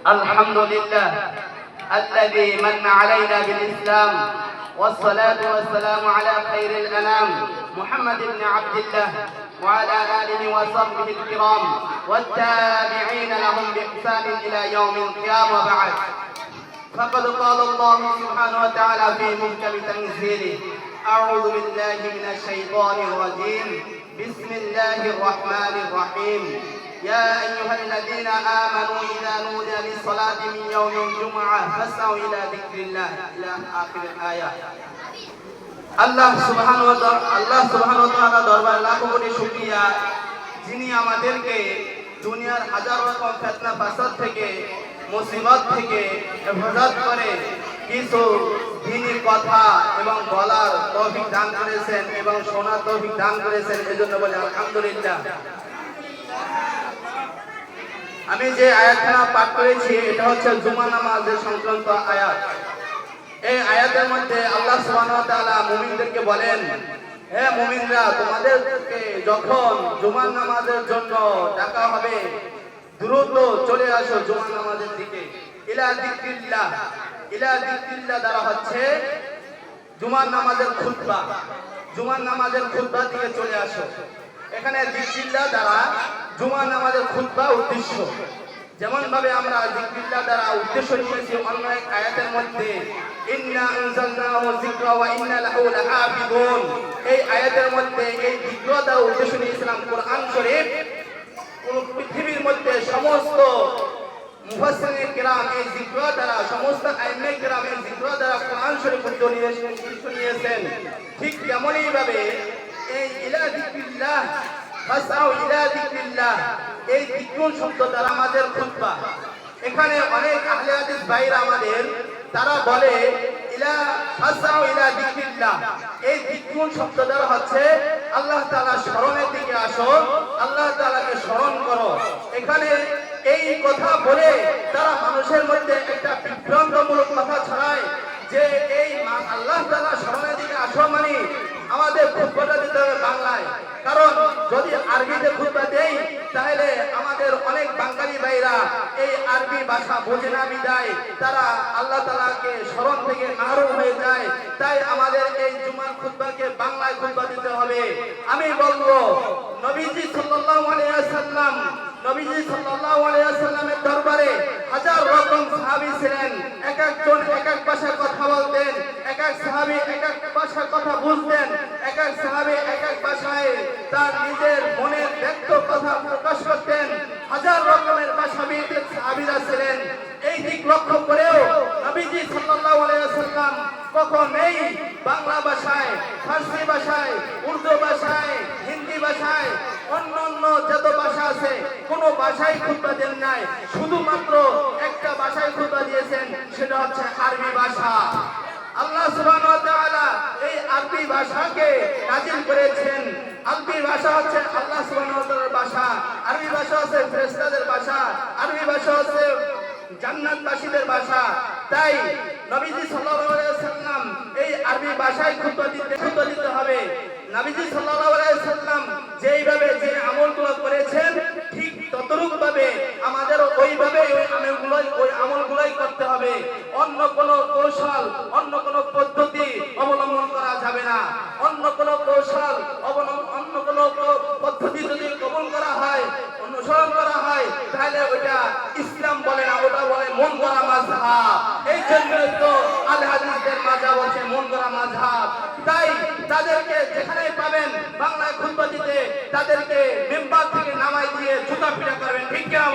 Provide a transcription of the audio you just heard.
الحمد لله الذي من علينا بالإسلام، والصلاة والسلام على خير الأنام محمد بن عبد الله وعلى آله وصحبه الكرام والتابعين لهم بإحسان إلى يوم القيامة. وبعد، فقد قال الله سبحانه وتعالى في محكم تنزيله: أعوذ بالله من الشيطان الرجيم، بسم الله الرحمن الرحيم. يا أيها الذين آمنوا إذا نودي للصلاة من يوم الجمعة فاسعوا إلى ذكر الله إلى آخر الآية. আল্লাহ সুবহানাহু ওয়া তাআলা দরবারে লাখো কোটি শুকরিয়া, যিনি আমাদেরকে দুনিয়ার হাজার রকম ফিতনা ফাসাদ থেকে, মুসিবত থেকে হেফাজত করে কিছু দ্বীনি কথা এবং বলার তৌফিক দান করেছেন এবং শোনার তৌফিক দান করেছেন। এজন্য বলি আলহামদুলিল্লাহ। আমি যে আয়াতখানা পাঠ করেছি এটা হচ্ছে জুমা নামাজের সংক্রান্ত আয়াত। এই আয়াতের মধ্যে আল্লাহ সুবহানাহু ওয়া তাআলা মুমিনদেরকে বলেন, হে মুমিনরা, তোমাদেরকে যখন জুমার নামাজের জন্য ডাকা হবে দ্রুত চলে আসো জুমার নামাজের দিকে। ইলা যিকরিল্লাহ, ইলা যিকরিল্লাহ দ্বারা হচ্ছে জুমার নামাজের খুতবা। জুমার নামাজের খুতবা দিকে চলে আসো। এখানে যিকরিল্লাহ দ্বারা জুমার নামাজের খুতবা উদ্দেশ্য। যেমন ভাবে আমরা যিকরিল্লাহ দ্বারা উদ্দেশ্য নিয়েছি অন্য এক আয়াতের মধ্যে, ইন্না আনজালনাহু যিকরা ওয়া ইন্না লাহু লাহাফিজুন। এই আয়াতের মধ্যে এই যিকর দ্বারা উদ্দেশ্য নিয়েছিলাম কোরআন শরীফ। পৃথিবীর মধ্যে সমস্ত মুফাসসিরিন কিরাম এই যিকর দ্বারা, সমস্ত আইম্মে কিরাম এই যিকর দ্বারা কোরআন শরীফ উদ্দেশ্য নিয়েছেন। ঠিক তেমনই ভাবে এই ইলা যিকরিল্লাহ, ফাসআউ ইলা যিকরিল্লাহ, এই যিকরুন শব্দ দ্বারা আমাদের খুতবা। এখানে অনেক আহলে হাদিস ভাইরা আমাদের তারা বলে ইলা ফাসআউ ইলা যিকরিল্লাহ, এই যিকরুন শব্দ দ্বারা হচ্ছে আল্লাহ তাআলা স্মরণের দিকে আসো, আল্লাহ তাআলাকে স্মরণ করো। এখানে এই কথা বলে তারা মানুষের মধ্যে একটা বিভ্রান্তমূলক কথা ছড়ায় যে এই আল্লাহ তাআলা স্মরণের দিকে আসো মানে আমাদের খুতবাটা দিতে হবে বাংলায়। কারণ যদি আরবিতে খুতবা দেই তাহলে আমাদের অনেক বাঙালি ভাইরা এই আরবি ভাষা বোঝে না বিদায় তারা আল্লাহ তাআলাকে স্মরণ থেকে মাহরুম হয়ে যায়। তাই আমাদের এই জুমার খুতবাকে বাংলায় খুতবা দিতে হবে। আমি বলবো, নবীজি সাল্লাল্লাহু আলাইহি ওয়াসাল্লাম, নবীজি সাল্লাল্লাহু আলাইহি ওয়াসাল্লামের দরবারে হাজার রকম সাহাবী ছিলেন। এক একজন এক এক ভাষায় কথা বলতেন, এক এক সাহাবী এক এক ভাষায় কথা বুঝতেন, এক এক সাহাবী এক এক ভাষায় তার নিজের মনের ব্যক্ত কথা প্রকাশ করতেন। হাজার রকমের সাহাবীরা ছিলেন। এই দিক লক্ষ্য করেও নবীজি সাল্লাল্লাহু আলাইহি ওয়াসাল্লাম কখনোই বাংলা ভাষায়, ফার্সি ভাষায়, উর্দু ভাষায়, হিন্দি ভাষায়, অন্যান্য যত ভাষা আছে কোন ভাষায় খুতবা দেন নাই। শুধুমাত্র একটা ভাষায় খুতবা দিয়েছেন, সেটা হচ্ছে আরবি ভাষা। আল্লাহ সুবহানাহু ওয়া তাআলা এই আরবি ভাষাকে নাযিল করেছেন। আরবি ভাষা হচ্ছে আল্লাহ সুবহানাহু ওয়া তাআলার ভাষা। আরবি ভাষা হচ্ছে ফেরেশতাদের ভাষা। আরবি ভাষা হচ্ছে জান্নাতবাসীদের ভাষা। তাই নবীজি সাল্লাল্লাহু আলাইহি ওয়াসাল্লাম এই আরবি ভাষায় খুতবা দিতে হবে। নবীজি সাল্লাল্লাহু আলাইহি ওয়াসাল্লাম যেইভাবে যে আমলগুলো করেছেন ঠিক ততরূপভাবে আমাদের ওইভাবে ওই আমলগুলোই করতে হবে। অন্য কোনো কৌশল, অন্য কোনো পদ্ধতি অবলম্বন করা যাবে না। অন্য কোনো কৌশল অন্য কোনো পদ্ধতি যদি গ্রহণ করা হয়, অনুসরণ করা হয়, তাহলে ওইটা ইসলাম বলে না, ওটা বলে মন গড়া মাযহাব। এই জন্যই তো আহলে হাদিসদের মাযহাব হচ্ছে মন গড়া মাযহাব। তাই তাদেরকে যেখানে পাবেন বাংলায় খুতবা দিতে তাদেরকে মেম্বার থেকে নামাই দিয়ে জুতা পিটা করবেন। ঠিক কিনা?